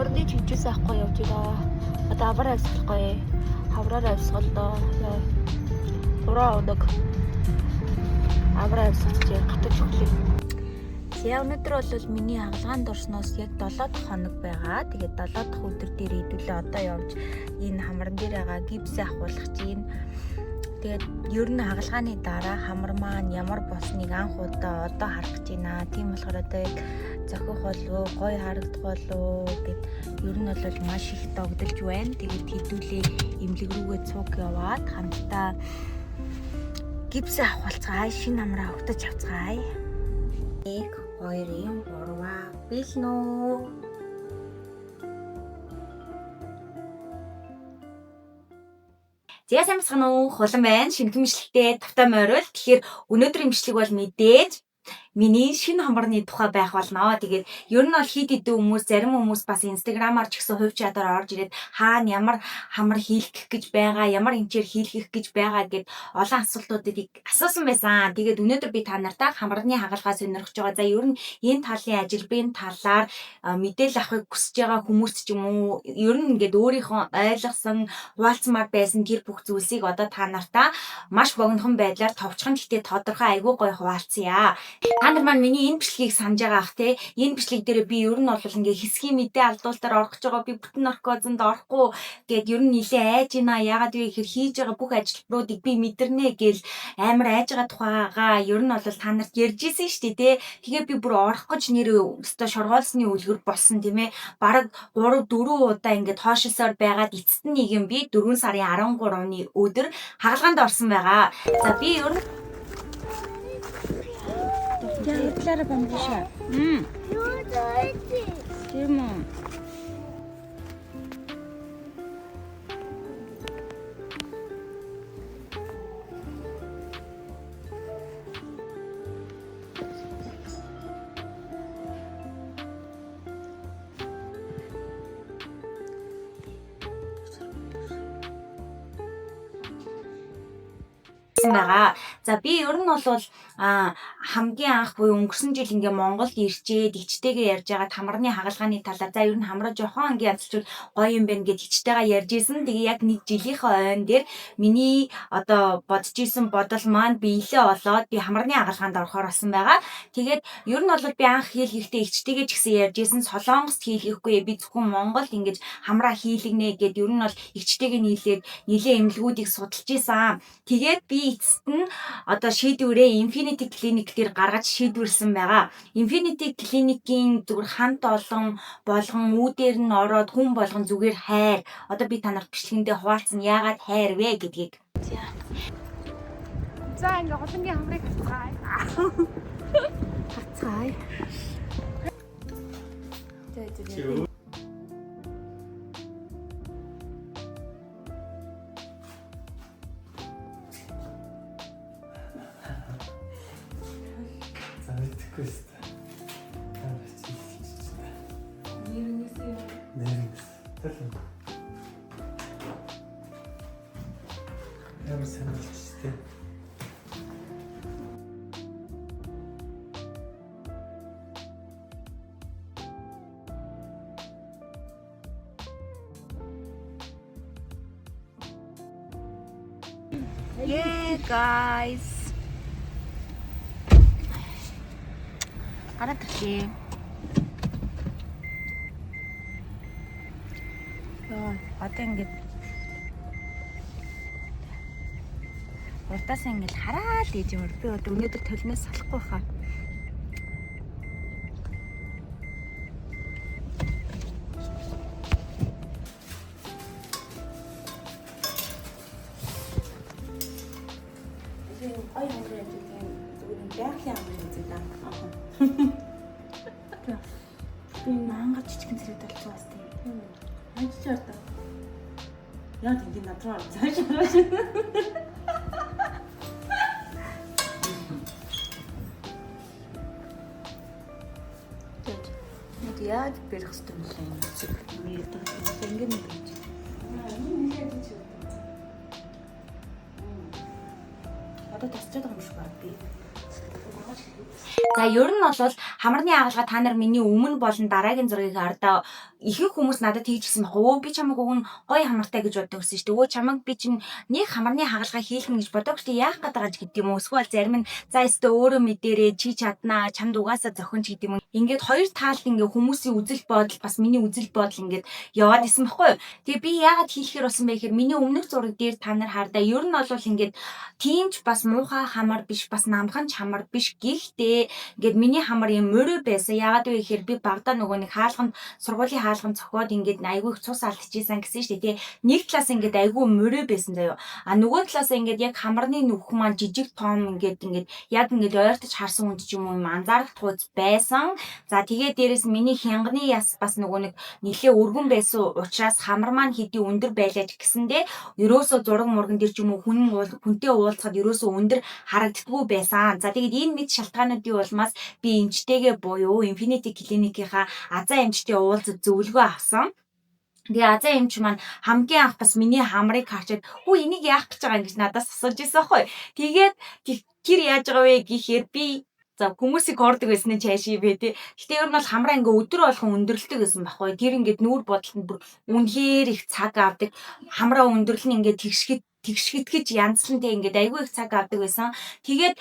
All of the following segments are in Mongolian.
Хаврын чивчээс авахгүй явж байгаа. Одоо аваар авсахгүй. Хавраар авсголоо. Ураа өнөг. Аваар авсчих гатаж өглөө. За өнөөдөр бол миний хагалгаанд орсноос яг 7 дахь хоног байгаа. Тэгээд 7 дахь өдөр дээр хэдүүлээ одоо явж энэ хамран дээр байгаа гипсээ ахуулах чинь. Тэгээд ер нь хагалгааны дараа хамар маань ямар болсныг анх удаа одоо харах гэж байна. Тийм болохоор одоо яг зохих болов гоё харагдах болов гэд ер нь бол маш их догдолж байна. Тэгээд хэдүүлээ эмнэлэг рүүгээ цуг яваад хамтдаа гипсээ ахуулцгаая. Шинэ хамраа өгтөж авцгаая. 1 2 3 бэлнөө. За сайн бацхан уу, хулан байна. Шинэ имжлэгтэй тавтай морил. Тэгэхээр өнөөдөр имжлэг бол мэдээж миний шинэ хамрны тухай байх болно. Тэгээд ер нь бол хит хэдэн хүмүүс, зарим хүмүүс бас инстаграмаар ч гэсэн хувь чадвар орж ирээд хаана ямар хамар хийлгэх гэж байгаа, ямар эмчээр хийлгэх гэж байгаа гэд олон асуултуудыг асуусан байсан. Тэгээд өнөөдөр би та нартай хамрны хагалгаа сонирхож байгаа. За ер нь энэ талын ажилбын талаар мэдээлэл авахыг хүсэж байгаа хүмүүс ч юм уу, ер нь ингээд өөрийнхөө ойлгосон, хуваалцмаар байсан тэр бүх зүйлсийг одоо та нартай маш богинохон байдлаар товчхон гэхдээ тодорхой айгүй гоё хуваалцъя. Та нар маань миний энэ бичлэгийг санаж байгаа ах те. Энэ бичлэг дээр би ер нь бол ингээ хэсгийн мэдээ алдуултаар орох гэж байгаа. Би бүтэн наркозонд орохгүй гэд ер нь нилээ айж байна. Ягаад вэ гэхээр хийж байгаа бүх ажилтнуудыг би мэдэрнэ гэл амар айж байгаа тухайгаа ер нь бол та нарт ярьж исэн шүү дээ те. Тэгээ би бүр орох гэж нэр өстө шоргоолсны үлгэр болсон тийм ээ. Бараг 3 4 удаа ингээд хоошилсоор байгаад эцэст нь нэг юм би 4 сарын 13-ны өдөр хагалгаанд орсон байгаа. За би ер нь Я Клара бомбиша. Тийм үү. байгаа. За би ер нь бол хамгийн анх буюу өнгөрсөн жил ингээ Монголд ирчээд ичтэйгээ ярьж байгаа хамрны хагалгааны талаар за ер нь хамраа жохон ангийн ядчил гоё юм байна гэж ичтэйгээ ярьж исэн. Тэгээ яг нэг жилийнхээ ойн дээр миний одоо бодож исэн бодол маань биелээ болоод би хамрны хагалгаанд орохоор болсон байгаа. Тэгээд ер нь бол би анх хийлгэхдээ ичтэйгээ ч гэсэн ярьж исэн. Солонгост хийлгэхгүй би зөвхөн Монголд ингэж хамраа хийлгэнэ гэд ер нь бол ичтэйгээ нийлээд нилээ эмнэлгүүдийг судалж исэн. Тэгээд би эцэст нь одоо шийдвэрээ Infinity Clinic дээр гаргаж шийдвэрлсэн байгаа. Infinity Clinic-ийн зүгээр хамт олон болгон үүдээр нь ороод хүн болгон зүгээр хайр. Одоо би та нарт бичлэгэндээ хуваалцсан яагаад хайр вэ гэдгийг. За ингээ холонгийн хамрыг хацгаая. Хацгаая. Тэгээ. Questa Yeah guys. Гараад ирлээ. Йоо, одоо ингээд уртаас ингээд хараад ийж юм. Би одоо өнөөдөр төлнөөс салахгүй хаа. Ой, хангай гэдэг юм. Зүгээр байгалийн амрын үзэг даа. Би манга жижигэн зэрэг толцоо бас тийм. Ханч чарта. Яа тийм надраа цааш хараач. Тэд яг бэрх хэвээр юм шиг үзэг. Миний одоо ингэ нэг гэж. Одоо тасчаад байгаа юм шиг баг би. За ер нь бол хамарны хагалгаа та нар миний өмнө болон дараагийн зургийг хардаа ихэнх хүмүүс надад тэгж гисэн баг. Өө би чамайг өгөн гоё хамартай гэж боддог гэсэн шүү дээ. Өө чамайг би чинь нэг хамарны хагалгаа хийлгэнэ гэж боддог шүү дээ. Яах гээд байгаа ч гэдэг юм уу. Эсвэл зарим нь за өстө өөрөө мэдэрээ чи чаднаа чамд угаасаа зохион ч гэдэг юм. Ингээд хоёр талд ингээд хүмүүсийн үзэл бодол бас миний үзэл бодол ингээд яваад исэн баггүй юу. Тэгээ би яагаад хийхээр болсон бэ гэхээр миний өмнөх зураг дээр та нар хардаа ер нь бол ингээд тиймч бас муухай хамар биш бас намхан хамар биш гэхдээ ингээд миний хамар юм мөрөө байсан. Яагаад вэ гэхээр би багада нөгөө нэг хаалганд сургуулийн хаалганд цохоод ингээд айгүй их цус алдчихсан гэсэн шүү дээ. Нэг талаас ингээд айгүй мөрөө байсан заяо. А нөгөө талаас ингээд яг хамарны нүх маань жижиг том ингээд яг ингээд ойртож харсан үнд ч юм уу юм анзаарах туйц байсан. За тэгээ дээрэс миний хянганы яс бас нөгөө нэг нэлээ өргөн байсан учраас хамар маань хэдий өндөр байлаач гэсэндээ ерөөсөө зураг мурган дээр ч юм уу хүнтэй уулзахад ерөөсөө өндөр харагддаггүй байсан. За тэгээд энэ мэд шалтгаануудын улмаас би эмчтэйгээ буюу Infinity Clinic-ийнхаа азаа эмчтэй уулзаж зөвлөгөө авсан. Тэгээ азаа эмч маань хамгийн анх бас миний хамрыг харчаад хөө энийг яах гэж байгаа юм гэж надаас асууж ирсэн байхгүй. Тэгээд тэр яаж байгаа вэ гэхээр би за хүмүүсийг хордог байсан нь чаашиг бэ тий. Гэтэ ер нь бол хамраа ингээ өдөр болгон өндөрлөдөг гэсэн байхгүй. Тэр ингээд нүүр бодолтод бүр үнэхээр их цаг авдаг. Хамраа өндөрлөл нь ингээ тэгшгэтгэж янзлантай ингээд айгүй их цаг авдаг байсан. Тэгээд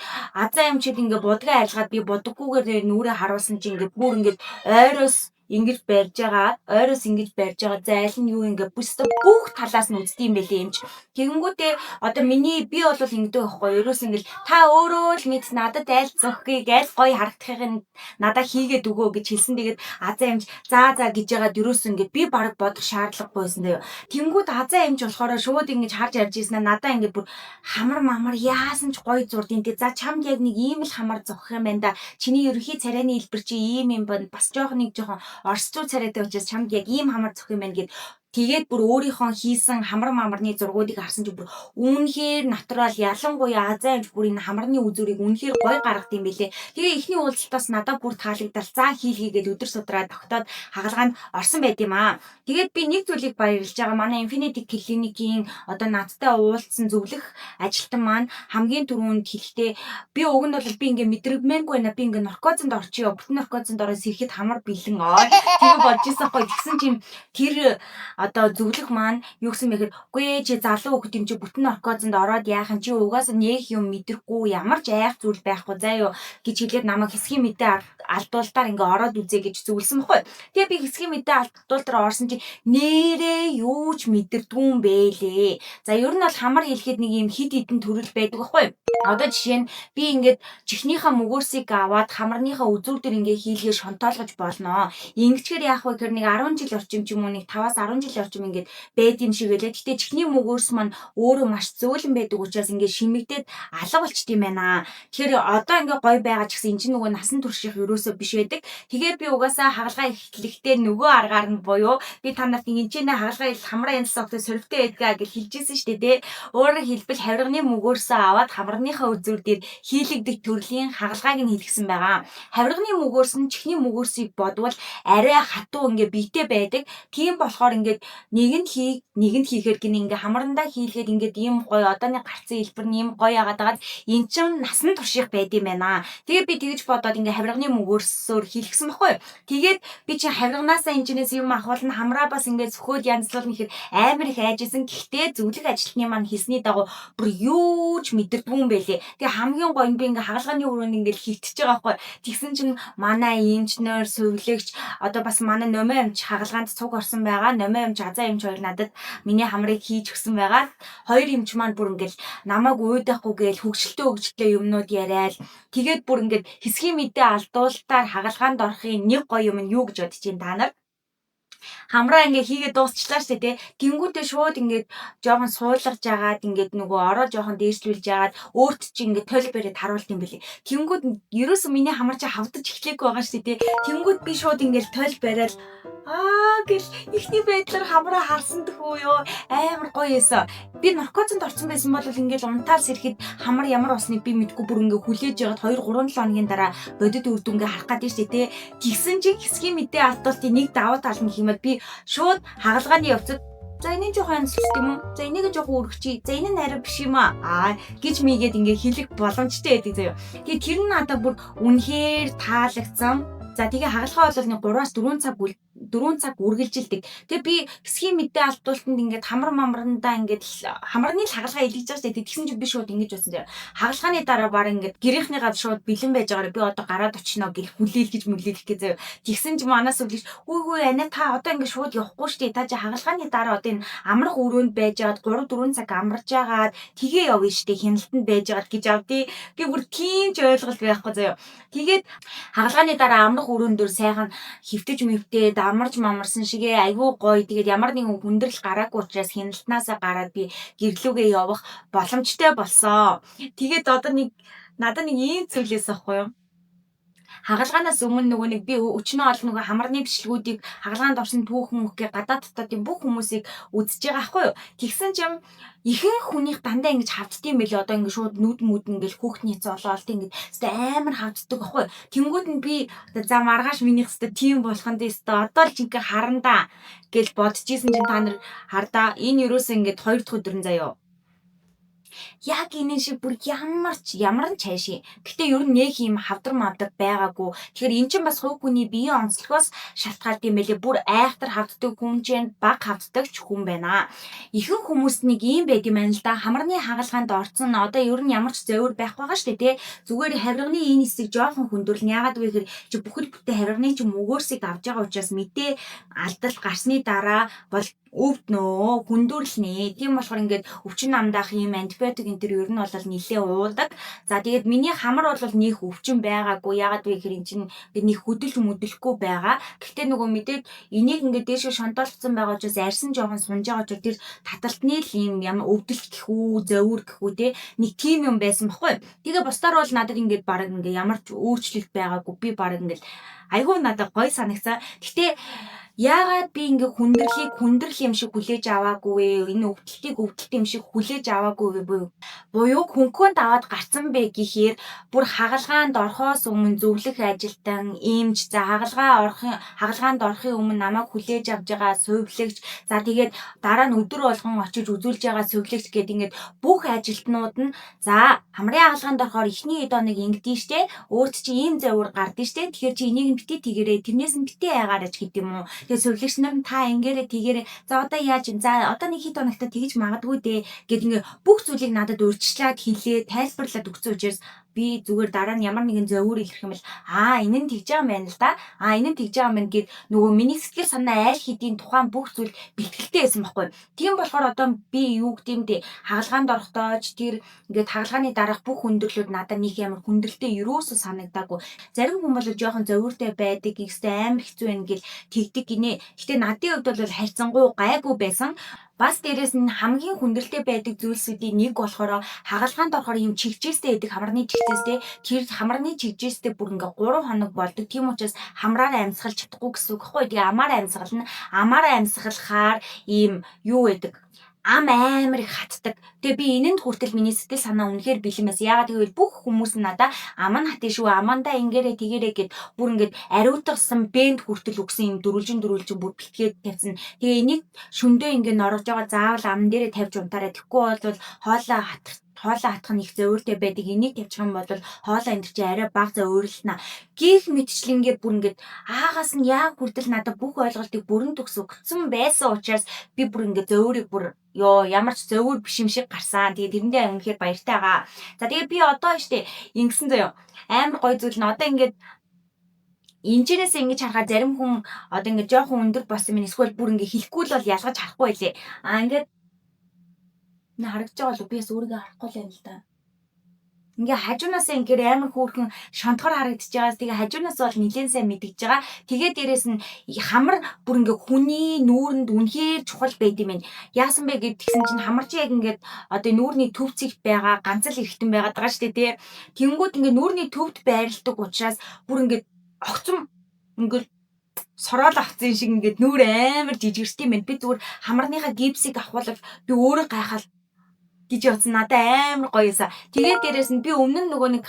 азаа эмчид ингээ будгаа арилгаад би будаггүйгээр нүрээ харуулсан чинь ингээ бүр ингээ ойроос ингэж барьж байгаа зайл нь юу ингээ бүх талаас нь үздэг юм байлээ эмч. Тэгэнгүүтээ одоо миний би бол ингэдэг байхгүй ерөөс ингээл та өөрөө л мэд надад айл зөхгийг айл гоё харагдахыг надад хийгээд өгөө гэж хэлсэн. Тэгээд азаа эмч за гэж яагаад ерөөс ингээ би баг бодох шаардлагагүйсэн дээ. Тэнгүүд азаа эмч болохоор шууд ингэж харж ирсэн надаа ингээ бүр хамар мамар яасан ч гоё зурдیں۔ За чамд яг нэг ийм л хамар зохих юм байна да. Чиний ерөнхий царайны хэлбэр чи ийм юм байна. Бас жоохон орсцуу царайтай учраас чамд яг ийм хамар зөх юм байна гэд тэгээд бүр өөрийнхөө хийсэн хамар мамарны зургуудыг харсан чи бүр үнэхээр натурал ялангуяа азаа эмч бүр энэ хамарны үзүүрийг үнэхээр гоё гаргад юм бэлээ. Тэгээ эхний уулзалтаас надад бүр таалагдал за хийлгээгээд өдөр судраа тогтоод хагалгаанд орсон байт юм аа. Тэгээд би нэг зүйлийг баярлж байгаа. Манай Infinity Clinic-ийн одоо надтай уулзсан зөвлөх ажилтан маань хамгийн түрүүнд хэлэхдээ би уг нь бол би ингээ мэдрэгмээргүй байна. Би ингээ наркозонд орчихё. Бүтэн наркозонд ороод сэрхэд хамар бэлэн тэгээ болж исэн байхгүй. Тэгсэн чинь тэр одоо зөвлөх маань юу гэсэн мэхээр үгүй чи залуу хөхт юм чи бүтэн наркозонд ороод яахан чи угаасаа нэг юм мэдрэхгүй ямар ч айх зүйл байхгүй заа юу гэж хэлээд намайг хэсгийн мэдээ алдуултаар ингээ ороод үзье гэж зөвлөсөн байхгүй. Тэгээ би хэсгийн мэдээ алдуултаар орсон чи нэрээ юу ч мэдэрдгүй юм бэлээ. За ер нь бол хамар хэлэхэд нэг юм хид хідэн төрөл байдаг байхгүй. Одоо жишээ нь би ингээд чихнийхаа мөгөөсийг аваад хамарныхаа үзүүр дээр ингээ хийлгээ шонтоолгож болно. Ингэчээр яах вэ гэхээр нэг 10 жил орчим ч юм уу нэг 5-аас 10 жил орчим ингээд байд юм шиг байлаа. Гэтэ чихний мөгөөс маань өөрөө маш зөөлөн байдаг учраас ингээд шимэгдээд алга болчт юм байна. Тэгэхээр одоо ингээ гой байгаа ч гэсэн эн чинь нөгөө насан турших ерөөсөө биш байдаг. Тэгээ би угаасаа хагалгаа эхлэхдээ нөгөө аргаар нь буюу би та нарт энэ ч нэ хагалгаа хамраа янзсан өгтө сөрөвтэй байдгаа гэж хэлжсэн шүү дээ. Өөрөөр хэлбэл хавирганы мөгөөсөө аваад хамарныхаа үзүүр дээр хийлэгдэх төрлийн хагалгааг нь хэлгсэн байгаа. Хавирганы мөгөөс нь чихний мөгөөсийг бодвол арай хатуу ингээ биетэй байдаг. Тийм болохоор ингээд нэгэнд хийхээр гин ингээ хамарандаа хийлгээд ингээд ийм гоё одооны гарцсан хэлбэр нь ийм гоё яагаад эн чинь насан турших байд юм байна. Тэгээ би тэгж бодоод ингээ хавирганы мөгөөсөөр хийлгсэн баггүй. Тэгээд би чи хавирганаасаа энэчнээс юм ахвал хамраа бас ингээ зөвхөд янзлуулна гэхээр амар их айжсэн. Гэхдээ зөвлөх ажилтны маань хэлсний дагуу бүр юу ч мэдэрдгүй юм байлээ. Тэгээ хамгийн гоё нь би ингээ хагалгааны өрөөнд ингээ хилтэж байгаа байхгүй. Тэгсэн чинь манай эмчнэр сувилагч одоо бас манай номын эмч хагалгаанд цуг орсон байгаа. Номын эмч азаа эмч хоёр надад миний хамрыг хийж өгсөн байгаа. Хоёр эмч маань бүр ингээл намайг уйдахгүй гээл хөвгчлээ юмнууд яриад тэгээд бүр ингээд хэсгийн мэдээ алдуултаар хагалгаанд орохын нэг гоё юм нь юу гэж бодож байна та нар? Хамраа ингээ хийгээд дуусчлаа штэ тий. Тэнгүүтээ шууд ингээд жоохон суулгаж агаад ингээд нөгөө ороо жоохон дээшлүүлж агаад өөрт чи ингээд тойл бариад харуулт юм бэлээ. Тэнгүүд ерөөсөө миний хамар чи хавдаж эхлэхгүй байгаа штэ тий. Тэнгүүд би шууд ингээд тойл бариад гэл ихний байдлаар хамраа харсан тхүү ёо амар гоё эсэ. Би наркозонд орсон байсан бол ингээд унтаал сэрэхэд хамар ямар усныг би мэдгүй бүр ингээд хүлээж ягаад 2-3 хоногийн дараа бодит үр дүнгээ харах гэдэг штэ тий. Тэгсэн чинь хэсгийн мэдээ алдуултын нэг давуу тал нь хэмээл би шууд хагалгааны явцад За энэ жоохон янзлалт юм уу? За энийг жоохон өргөчий. За энэ нь арай биш юм аа. Гэж мийгээд ингээ хэлэх боломжтой байдаг заяа. Тэгээ тэр нь надад бүр үнэхээр таалагдсан. За тэгээ хагалгаа бол нэг 3-аас 4 цаг үргэлжилдэг. Тэгээ би хэсгийн мэдээ алдуултанд ингээд хамар мамрандаа ингээд хамарны л хагалгаа илгэж байгаа шүү дээ. Тэгсэн чинь би шууд ингэж бодсон заяа. Хагалгааны дараа баг ингээд гэрийнхний гад шууд бэлэн байж байгаараа би одоо гараад очино гэх хүлээлгэж мүлээлгэх гэж заяа. Тэгсэн чинь манаас үлгэж үгүй анаа та одоо ингээд шууд явахгүй шүү дээ. Та чи хагалгааны дараа одоо энэ амрах өрөөнд байж байгаад 3-4 цаг амарж байгаад тгээ явна шүү дээ. Хяналтанд байж байгаад гэж авдээ. Би бүр тийм ч ойлголт байхгүй заяа. Тэгээд хагалгааны дараа амрах өрөөнд дөр сайхан хөвтөж мөвтээд амарж мамарсан шигээ айгүй гоё. Тэгээд ямар нэгэн хүндрэл гараагүй учраас хяналтнаасаа гараад би гэрлүүгээ явах боломжтой болсон. Тэгээд одоо надад нэг ийм зүйлээс ахгүй юу? Хагалгаанаас өмнө нөгөө нэг би өчнөө ол нөгөө хамарны бичлэгүүдийг хагалгаанд орсон түүхэн мөхгээ гадаад дотоодын бүх хүмүүсийг үзэж байгаа аахгүй юу. Тэгсэн чинь ихэнх хүнийх дандаа ингэж хавддсан байлээ. Одоо ингэ шууд нүд мүд ингээл хүүхний цолоолт ингэ амар хавддаг аахгүй юу. Тэнгүүд нь би за маргааш минийх өстө тийм болохонд өстө одоо л жинхэнэ харандаа гэж бодож исэн чинь та нар хардаа энэ юуроос ингэ 2 дахь өдөр нь заяа. Яг энэ шиг бүр ямар нь цаашаа. Гэтэ ер нь нэг юм хавдар мавдаг байгаагүй. Тэгэхээр эн чинь бас хувь хүний биеийн онцлогоос шалтгаалт юм байлээ. Бүр айхтар хавддаг хүн чинь баг хавддаг ч хүн байна. Ихэнх хүмүүст нэг юм байд юм байна л да. Хамарны хагалгаанд орцсон одоо ер нь ямар ч зовир байх байгаа шүү дээ, тэ. Зүгээр харигны энэ хэсэг жоохон хүндрэл яагаад вэ гэхээр чи бүхэл бүтэн харигны чи мөгөөсийг авж байгаа учраас мэдээ алдалт гарсны дараа бол өвднөө хүндүрлнэ. Тийм болохоор ингээд өвчин намдаах юм антибиотик энэ төр ер нь бол нилээ уулдаг. За тэгээд миний хамар бол нөх өвчин байгаагүй. Ягаад вэ гэхээр эн чинь ингээд нөх хөдөлж мөдөлөхгүй байгаа. Гэхдээ нөгөө мэдээд энийг ингээд дээшээ шонтоолцсон байгаа учраас арьсан жоохон сунж байгаа учраас тэр таталтны л юм ямар өвдөлт гэхүү, зовир гэхүү те нэг тийм юм байсан баггүй. Тэгээ бусдаар бол надад ингээд баг ингээд ямар ч өөрчлөлт байгаагүй. Би баг ингээд айгүй надад гоё санагцсан. Гэхдээ яагаад би ингээ хүндрэл юм шиг хүлээж аваагүй вэ? Энэ өвдөлтийг өвдөлт юм шиг хүлээж аваагүй вэ? Буюу хөнхөнд аваад гарцсан бэ гэхээр бүр хагалгаанд орохоос өмнө зөвлөх ажилтан, эмч, за хагалгаанд орохын өмнө намайг хүлээж авж байгаа сувилагч, за тэгээд дараа нь өдөр болгон очиж үзүүлж байгаа сувилагч гэдэг ингээд бүх ажилтнууд нь за хамрын хагалгаанд орохоор эхний хэд хоног ингэдэж штэ, өөрт чи ийм завар гардыг штэ. Тэгэхээр чи энийг битээ тэгэрээ, тэрнээс нь битээ яагаарч гэдэг юм уу? Тэгээ сувилагч нар нь та ингээрээ тэгээрээ за одоо яаж юм? За одоо нэг хит оногтой тэгж магадгүй дээ гэд ингээ бүх зүйлийг надад урьдчилаад хэлээ, тайлбарлаад өгсөн учраас би зүгээр дараа нь ямар нэгэн зовир илэрх юм бол энэ нь тэгж байгаа юм байна л да. Энэ нь тэгж байгаа юм байна гэд нөгөө миний сэтгэл санаа аль хэдийн тухайн бүх зүйл бэлтгэлтэй байсан байхгүй. Тийм болохоор одоо би юу гэмдэ хагалгаанд орохдоо ч тэр ингээд хагалгааны дараах бүх хүндрэлүүд надад нэг ямар хүндрэлтэй юусоо санагдаагүй. Зарим хүн бол жоохон зовиртой байдаг, ихтэй амар хэцүү байна гэл тэгдэг гинэ. Гэтэ надын хувьд бол харьцангуй гайгүй байсан. Бас дээрэс нь хамгийн хүндрэлтэй байдаг зүйлсүүдийн нэг болохоор хагалгаанд орохоор юм чигжээстэй байдаг хамарны чигжээстэй. Тэр хамарны чигжээстэй бүр ингээ 3 хоног болдог. Тийм учраас хамраар амьсгалж чадахгүй гэсэн үг байхгүй. Тэгээ амаар амьсгалахаар ийм юу байдаг. Ам амар их хатдаг. Тэгээ би энэнд хүртэл миний сэтгэл санаа үнэхээр бэлэн байсан. Яагаад гэвэл бүх хүмүүс нь надаа аман хатын шүү, амандаа ингээрээ тэгэрээ гэд бүр ингээд ариутгасан бэнд хүртэл өгсөн юм дөрүлжин бүр бэлтгээд тавьсан. Тэгээ энийг шөндөө ингээд норгож байгаа заавал аман дээрээ тавьж унтаарай. Тэгэхгүй бол хоолоо хатах нь их зөөртэй байдаг. Энийг тавьчих юм бол хоолоо энэ чи арай бага зөөрлөнө. Гих мэтчлэнгээ бүр ингээд аагаас нь яг хүртэл надад бүх ойлголтыг бүрэн төгсгсөн байсан учраас би бүр ингээд зөөрийг бүр ямар ч зовир биш юм шиг гарсан. Тэгээ тэрэндээ үнэхээр баяртай байгаа. За тэгээ би одоо штэ ингэсэн заяа. Амар гоё зүйл нь одоо ингээд энэчнээс ингэж харахаар зарим хүн одоо ингээд жоохон өндөр болсон минь эсвэл бүр ингээд хэлэхгүй л бол ялгаж харахгүй байлээ. Ингээд харагдаж байгаа л би бас өөрийгөө харахгүй л юм л да. Ингээ хажуунаасаа ингээд амар хөөрхөн шонтгор харагдаж байгаас тэгээ хажуунаас бол нилээн сайн мэдгэж байгаа. Тэгээ дээрэс нь хамар бүр ингээ хүний нүүрэнд үнэхээр чухал байд юм байна. Яасан бэ гэдгсэн чинь хамар чи яг ингээд одоо нүүрний төв цэгт байгаа ганц л эргэтэн байгаад байгаа шүү дээ, тий. Тэнгүүд ингээ нүүрний төвд байрладаг учраас бүр ингээ огцом ингээ сороол авцсан шиг ингээд нүүр амар жижигэрсэн юм байна. Би зүгээр хамарныхаа гипсийг авахвал би өөрөө гайхал гэж бодсон надад амар гоёса. Тэгээд дээрэс нь би өмнө нь нөгөө нэг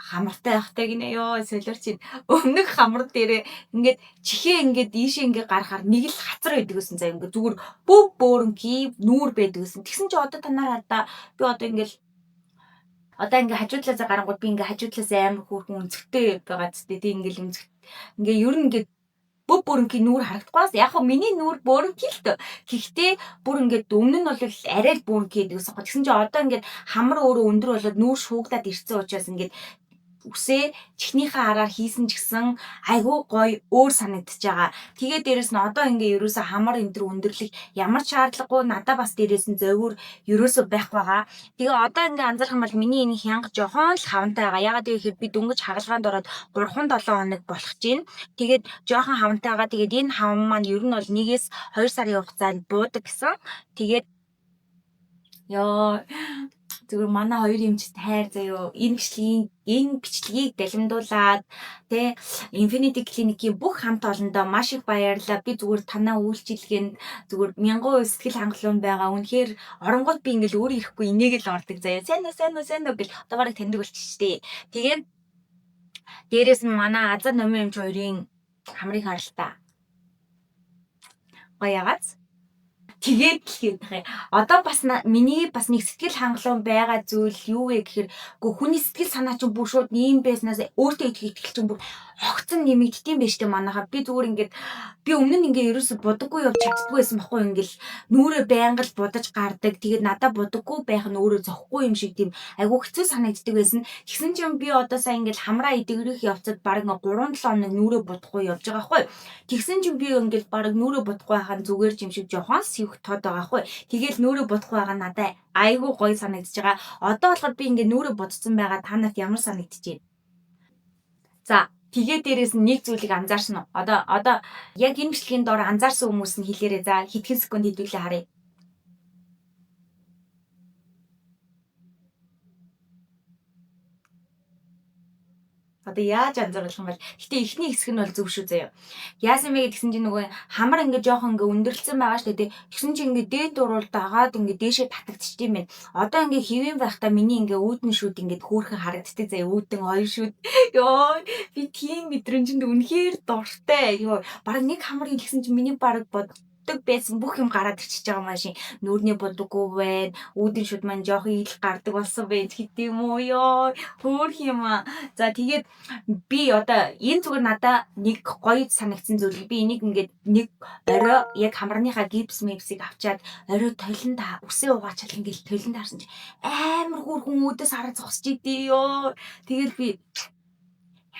хамартай байхтай гинэ ёо солиор чинь өмнөх хамар дээрээ ингээд чихээ ингээд ийшээ ингээд гарахаар нэг л хацар байдаг гэсэн заа ингээд зүгээр бүх бөөрнгийн нүүр байдаг гэсэн. Тэгсэн чи одоо танаар хадаа би одоо ингээд хажуудлаасаа гарангууд би ингээд хажуудлаас амар хөөрхөн өнцгтэй байгаа ч тийм ингээд өнцг ингээд ер нь ингээд бүх бөөрнгийн нүүр харагдахгүйс яг хөө миний нүүр бөөрнгийн л тоо. Гэхдээ бүр ингээд өмнө нь бол арай л бөөрнгийн гэдэг гэсэн. Тэгсэн чи одоо ингээд хамар өөрөө өндөр болоод нүүр шуугдаад ирсэн учраас ингээд үсээ чихнийхээ араар хийсэн ч гэсэн айгүй гоё өөр санагдчихж байгаа. Тэгээд дээрэс нь одоо ингээ ерөөсө хамар энэ төр өндөрлөх ямар шаардлагагүй надад бас дээрэс нь зовир ерөөсө байх байгаа. Тэгээ одоо ингээ анзаарах юм бол миний энэ хянга жохон л хавантай байгаа. Ягаад гэвэл би дөнгөж хагалгаанд ороод 3-7 хоног болох чинь. Тэгээд жохон хавантай байгаа. Тэгээд энэ хаван маань ер нь бол 1-2 сарын хугацаанд буудаг гэсэн. Тэгээд ёо зүгээр манай хоёр эмчтэй хайр заяо энэ бичлэгийг далимдуулаад тэ Infinity Clinic-ийн бүх хамт олондоо маш их баярлалаа. Би зүгээр танаа үйлчилгээнд зүгээр 1000% сэтгэл хангалуун байгаа. Үнэхээр оронгууд би ингээл өөр ирэхгүй энийг л ордог заяо. Сайн уу гэл одоо барыг таньдаг болчихжээ. Тэгээд дээрэс нь манай Азар номын эмч хоёрын хамрыг харалтаа. Гоё ягац. Тэгээд л юм. Одоо бас миний бас нэг сэтгэл хангалуун байгаа зүйл юу вэ гэхээр хүний сэтгэл санаа чинь бүр шууд ийм байснаас өөртөө итгэл чинь бүр огцон нэмэгддэм байж тээ манайхаа. Би зүгээр ингээд би өмнө нь ингээ ерөөсө будаггүй явж чаддгүй байсан баггүй ингээл нүрээ байнга л будаж гардаг. Тэгээд надад будаггүй байх нь өөрөө зохгүй юм шиг тийм айгүй хэцүү санагддаг байсан. Тэгсэн чинь би одоо сая ингээл хамраа идэгрэх явцад баг 3-7 хоног нүрээ будахгүй явж байгаа байхгүй. Тэгсэн чинь би ингээл баг нүрээ будахгүй байхаа зүгээр юм шиг жохон сивх тод байгаа байхгүй. Тэгээл нүрээ будахгүй байгаа надад айгүй гоё санагдаж байгаа. Одоо болохоор би ингээ нүрээ будсан байгаа та нарт ямар санагдаж байна? За тэгээ дээрээс нь нэг зүйлийг анзаарсан уу? Одоо яг энэ бичлэгийн доор анзаарсан хүмүүс нь хэлээрэй. За хэдхэн секунд хэдүүлээ харъя. Одоо яаж анзааруулах юм бол гэтээ эхний хэсэг нь бол зөв шүү заяа. Яасан бэ гэсэн чинь нөгөө хамар ингээ жоохон ингээ өндөрлцөн байгаа шүү дээ. Тэгсэн чинь ингээ дээд дуурал дагаад ингээ дээшээ татагдчих юм байна. Одоо ингээ хэвэн байхдаа миний ингээ үүдэн шүүд ингээ хөөхөн харагддаг заяа. Үүдэн хоёр шүүд. Йоо би тийм мэдрэмжинд үнэхээр дуртай. Йоо баг нэг хамар хэлсэн чинь миний баг байсан бүх юм гараад ирчихэж байгаа машин нүрний будаггүй байна. Үүдэн шүд маань жоохон ил гардаг болсон байж гэдэг юм уу ёо. Хөөх юм аа. За тэгээд би одоо энэ зүгээр надаа нэг гоё санагдсан зүйл. Би энийг ингээд нэг орой яг хамарныхаа гипс мипсийг авчаад орой толинд үсээ угаачаал ингээд толинд харсан чи амар хөөрхөн үүдээс хараа зогсож идэе ёо. Тэгэл би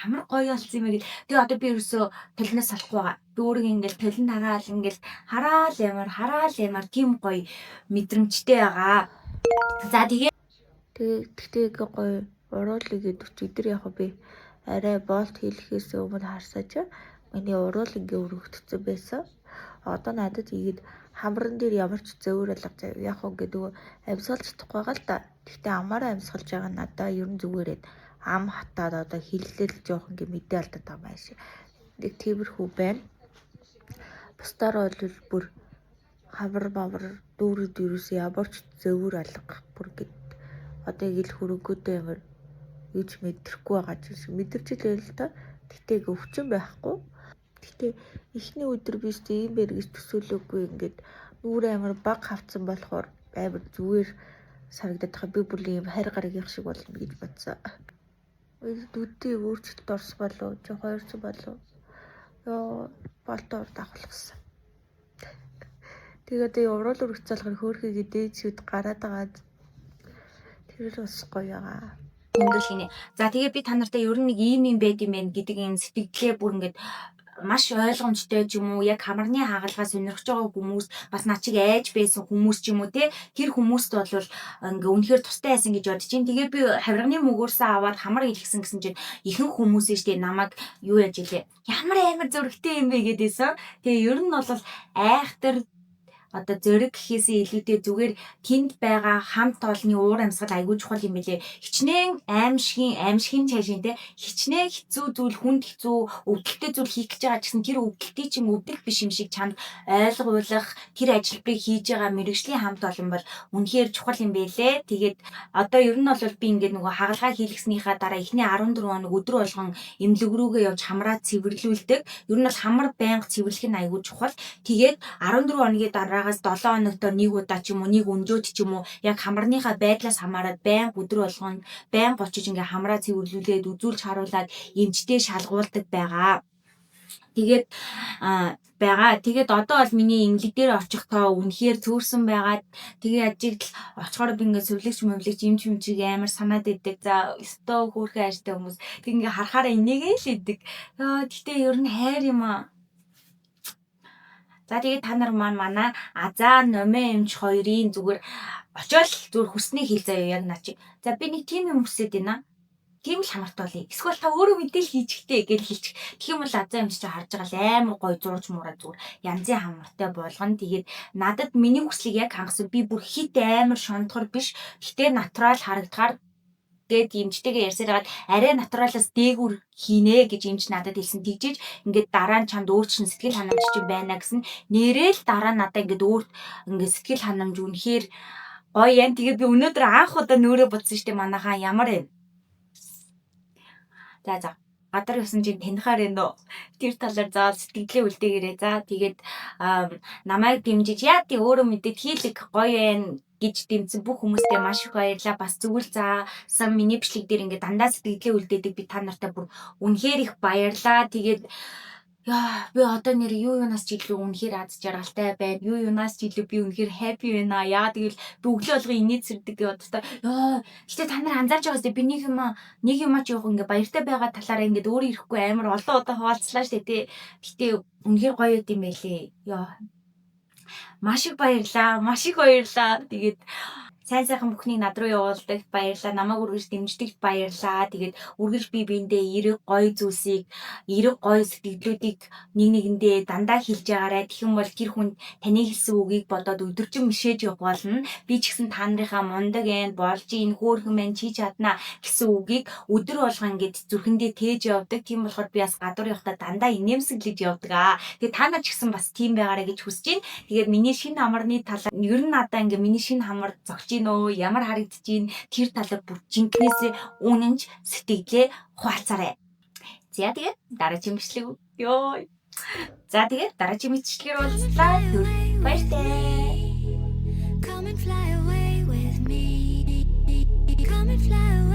ямар гоё болсон юм бэ гэл. Тэгээ одоо би ерөөсөө толиноос салахгүй байгаа. Би өөрийгөө ингээл толинд хараал ингээл хараал ямар тийм гоё мэдрэмжтэй байгаа. За тэгтээ гоё уруулыг 40 өдөр яг би арай болт хийлэхээс өмнө харсаач миний уруул ингээ өргөгдсөн байсан. Одоо надад ийгэд хамран дээр ямар ч зөөр алга зав. Яг гэдэг амьсгалж чадахгүй байгаа л да. Тэгтээ амаараа амьсгалж байгаа надаа ер нь зүгээрээ ам хатаад одоо хиллэл жоох ингээ мэдээ алдаад байгаа маш. Нэг тиймэрхүү байна. Бусдаар бол бүр хамар дүүрүүд юус ямар ч зөөр алга бүр гэд одоо ил хөрөнгөдөө ямар юуч мэдрэхгүй байгаа ч мэдэрч л байл та. Тэгтээ өвчин байхгүй. Тэгтээ эхний өдөр биш ийм бэр гэж төсөөлөөгүй ингээд нүүр амар баг хавцсан болохоор амар зүгээр санагдаад байгаа. Би бүр ийм хайр гарагийнх шиг болно гэж бодсон. Дүдээ өөрчлөлт орсон болов жоо хоёрсон болов ёо болтоор давхлах гэсэн. Тэгээд уруул өргөцөлгөр хөөхийг дээжүүд гараад байгаа. Тэр л бас гоё байгаа. Өндөрлийнэ. За тэгээ би та нартай ер нь нэг ийм байд юм байна гэдэг энэ сэтгэлээ бүр ингээд маш ойлгомжтой ч юм уу яг хамарны хагалгаа сонирхож байгаа хүмүүс бас наа чиг айж байсан хүмүүс ч юм уу те тэр хүмүүст бол ингээ үнэхээр тустай байсан гэж бодож чинь тэгээ би хавирганы мөгөөрсөө аваад хамар илгэсэн гэсэн чинь ихэнх хүмүүс штэ намайг юу яаж илээ ямар амар зөрөгтэй юм бэ гэдээсэн тэгээ ер нь бол айхтар одоо зэрэг гэхээсээ илүүтэй зүгээр тэнд байгаа хамт олонны уур амьсгал айгүй чухал юм билээ. Хичнээн аимшигын цаашин те хичнээн хэцүү зүйл, хүнд хэцүү, өвдөлттэй зүйл хийх гэж байгаа гэсэн тэр өвдөлтийг чинь өвдөлт биш юм шиг чанд ойлгуулах, тэр ажилбарыг хийж байгаа мэрэгжлийн хамт олон бол үнэхээр чухал юм байлээ. Тэгээд одоо ер нь бол би ингээд нөгөө хагалгаа хийлгэснийхаа дараа эхний 14 хоног өдөр болгон эмнэлэг рүүгээ явж хамраа цэвэрлүүлдэг. Ер нь бол хамар байнга цэвэрлэх нь айгүй чухал. Тэгээд 14 хоногийн дараагаас 7 хоногтоо нэг удаа ч юм уу, нэг өнжөөд ч юм уу, яг хамарныхаа байдлаас хамаарат байнга өдөр болгон байнга очиж ингээ хамраа цэвэрлүүлээд үзүүлж харуулад эмчтэй шалгуулдаг байгаа. Тэгээд одоо бол миний эмнэлэг дээр очихдоо үнэхээр цөөрсөн байгаа. Тэгээ ажиг л очихоор би ингээ сүвлэгч эмчиг амар санаад идэг. За өстөө хөөрхөн ажтай хүмүүс тэг ингээ харахаараа инээгээ л идэг. Гэхдээ ер нь хайр юм аа. За тэгээд та нар манай Азаа Номын эмч хоёрын зүгээр очиод зүгээр хүснээ хэл заяа яг наа чи. За би нэг тийм юм хүсэж байна. Тийм л хамарт болъё. Эсвэл та өөрөө мэдээл хийчихтэй гэж хэлчих. Тэгэх юм бол Азаа эмч чи харж байгаа л амар гой зурж мураа зүгээр янзын хамартай болгоно. Тэгээд надад миний хүслийг яг хангасан. Би бүр хит амар шондгор биш. Гэтэ натурал харагдахаар тэгээд эмчтэйгээ ярьсаар хагаад арай натуралаас дээгүр хийнэ гэж эмч надад хэлсэн. Тэгжиж ингээд дараа нь чамд өөр чин сэтгэл ханамж чинь байна гэсэн. Нэрэл дараа нь надад ингээд өөр ингээд сэтгэл ханамж үнэхээр гоё юм. Тэгээд би өнөөдөр анх удаа нөөрэ бодсон штеп манайхаа ямар вэ? За гадар явсан чинь танихаар байна уу? Тэр талаар заавал сэтгэлээ үлдээгээрэй. За тэгээд намайг дэмжиж яа тий өөрөө мэдээд хийлэг гоё байна гэж дэмжсэн бүх хүмүүстээ маш их баярлалаа. Бас зүгэл заасан миний бичлэг дээр ингээд дандаа сэтгэлээ үлдээдэг би та нартай бүр үнэхээр их баярлалаа. Тэгээд би одоо нэр юунаас ч илүү үнэхээр аз жаргалтай байна. Юунаас ч илүү би үнэхээр happy байна. Яа тэгэл би өглөө болгон инээцэрдэг гэж боддоо. Гэтэ та нар анзаарч байгаа зү би нэг юм ч явах ингээ баяртай байгаа талаараа ингээд өөрөө ирэхгүй амар олон удаа хуваалцлаа штэ тий. Гэтэ үнэхээр гоё юм байлээ. Маш их баярлалаа. Тэгээд сайхан бүхнийг над руу явуулдагт баярлалаа. Намайг үргэлж дэмждэгт баярлалаа. Тэгээд үргэлж би биэндээ эерэг гоё зүйлсийг, эерэг гоё сэтгэлдлүүдийг нэгэндээ дандаа хэлж байгаарай. Тэгэх юм бол тэр хүн таны хэлсэн үгийг бодоод өдөржин мишээж явах болно. Би ч гэсэн та нарынхаа мундаг болж ийн хөөрхөн мэн чи чадна гэсэн үгийг өдөр болгон ингэж зүрхэндээ тээж явдаг. Тийм болохоор би бас гадуур явахдаа дандаа инээмсэглэж явдаг. Тэгээд та нар ч гэсэн бас тийм байгаарай гэж хүсэж байна. Тэгээд миний шинэ хамарны талаар ер нь надаа ингээ миний шинэ хамар зогч ямар харагдаж байна тэр талаар бүр жинкнээсээ үнэнч сэтгэлээ хуваалцаарай. За тэгээд дараагийн бичлэг бичлэгээр уулзлаа. Баяртай. Come and fly away with me. Come and fly away.